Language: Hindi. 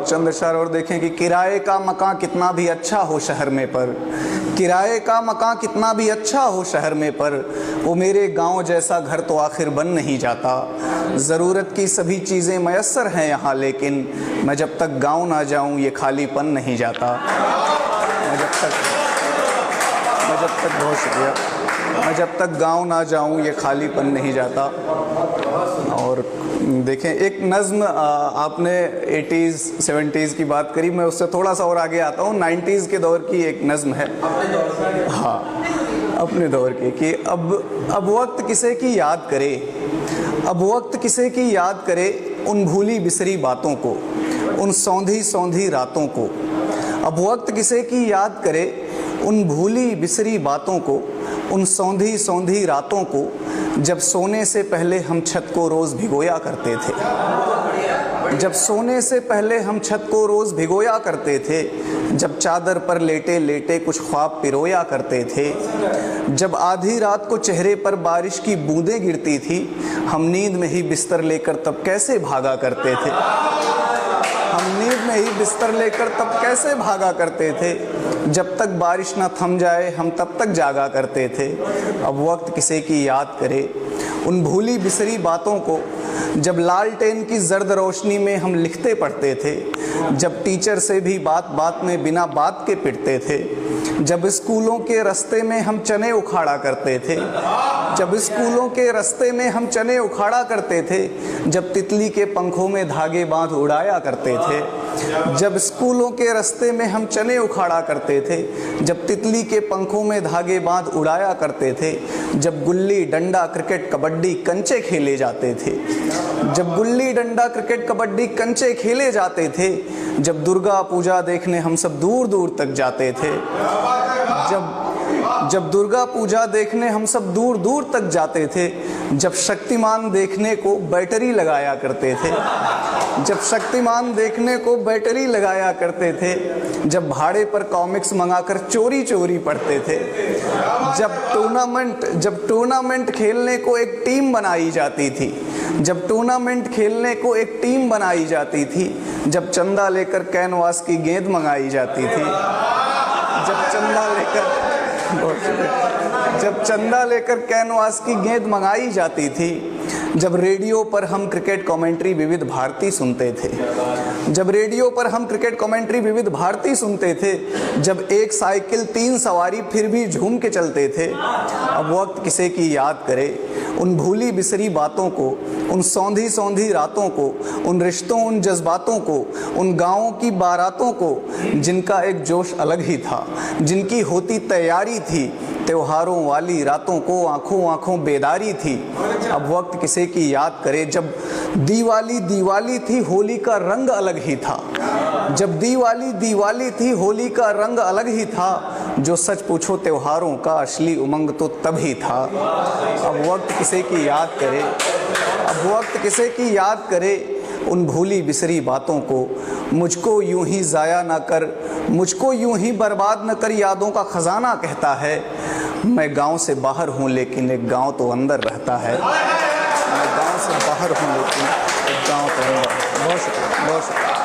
चंद अशआर और देखें कि किराए का मकान कितना भी अच्छा हो शहर में पर, किराए का मकान कितना भी अच्छा हो शहर में पर, वो मेरे गांव जैसा घर तो आखिर बन नहीं जाता। ज़रूरत की सभी चीज़ें मयस्सर हैं यहाँ, लेकिन मैं जब तक गांव ना जाऊँ ये खालीपन नहीं जाता। बहुत शुक्रिया। मैं जब तक गांव ना जाऊं ये खालीपन नहीं जाता। और देखें एक नज़्म, आपने 80s 70s की बात करी, मैं उससे थोड़ा सा और आगे आता हूँ। 90s के दौर की एक नज़्म है, हाँ अपने दौर की, कि अब वक्त किसे की याद करे, अब वक्त किसे की याद करे, उन भूली बिसरी बातों को, उन सौंधी सौंधी रातों को। अब वक्त किसे की याद करे, उन भूली बिसरी बातों को, उन सौंधी सौंधी रातों को, जब सोने से पहले हम छत को रोज़ भिगोया करते थे, जब सोने से पहले हम छत को रोज़ भिगोया करते थे, जब चादर पर लेटे लेटे कुछ ख्वाब पिरोया करते थे, जब आधी रात को चेहरे पर बारिश की बूंदें गिरती थी, हम नींद में ही बिस्तर लेकर तब कैसे भागा करते थे, हम नींद में ही बिस्तर लेकर तब कैसे भागा करते थे, जब तक बारिश ना थम जाए हम तब तक जागा करते थे। अब वक्त किसे की याद करे, उन भूली बिसरी बातों को, जब लालटेन की जर्द रोशनी में हम लिखते पढ़ते थे, जब टीचर से भी बात बात में बिना बात के पिटते थे, जब स्कूलों के रास्ते में हम चने उखाड़ा करते थे, जब स्कूलों के रास्ते में हम चने उखाड़ा करते थे, जब तितली के पंखों में धागे बांध उड़ाया करते थे, जब स्कूलों के रास्ते में हम चने उखाड़ा करते थे, जब तितली के पंखों में धागे बांध उड़ाया करते थे, जब गुल्ली डंडा क्रिकेट कबड्डी कंचे खेले जाते थे, जब गुल्ली डंडा क्रिकेट कबड्डी कंचे खेले जाते थे, जब दुर्गा पूजा देखने हम सब दूर दूर तक जाते थे, जब दुर्गा पूजा देखने हम सब दूर दूर तक जाते थे, जब शक्तिमान देखने को बैटरी लगाया करते थे, जब शक्तिमान देखने को बैटरी लगाया करते थे, जब भाड़े पर कॉमिक्स मंगाकर चोरी चोरी पढ़ते थे, जब टूर्नामेंट खेलने को एक टीम बनाई जाती थी, जब टूर्नामेंट खेलने को एक टीम बनाई जाती थी, जब चंदा लेकर कैनवास की गेंद मंगाई जाती थी, जब चंदा लेकर कैनवास की गेंद मंगाई जाती थी, जब रेडियो पर हम क्रिकेट कमेंट्री विविध भारती सुनते थे, जब रेडियो पर हम क्रिकेट कमेंट्री विविध भारती सुनते थे, जब एक साइकिल 3 सवारी फिर भी झूम के चलते थे। अब वक्त किसे की याद करे, उन भूली बिसरी बातों को, उन सौंधी सौंधी रातों को, उन रिश्तों उन जज्बातों को, उन गाँवों की बारातों को, जिनका एक जोश अलग ही था, जिनकी होती तैयारी थी, त्योहारों वाली रातों को आंखों आंखों बेदारी थी। अब वक्त किसे की याद करे, जब दीवाली दीवाली थी होली का रंग अलग ही था, जब दीवाली दीवाली थी होली का रंग अलग ही था, जो सच पूछो त्योहारों का असली उमंग तो तब ही था। अब वक्त किसे की याद करे, अब वक्त किसे की याद करे, उन भूली बिसरी बातों को, मुझको यूं ही ज़ाया ना कर, मुझको यूं ही बर्बाद न कर, यादों का ख़जाना कहता है। मैं गांव से बाहर हूं लेकिन एक गांव तो अंदर रहता है, मैं गांव से बाहर हूं लेकिन एक गांव तो अंदर। बहुत शुक्रिया, बहुत शुक्रिया।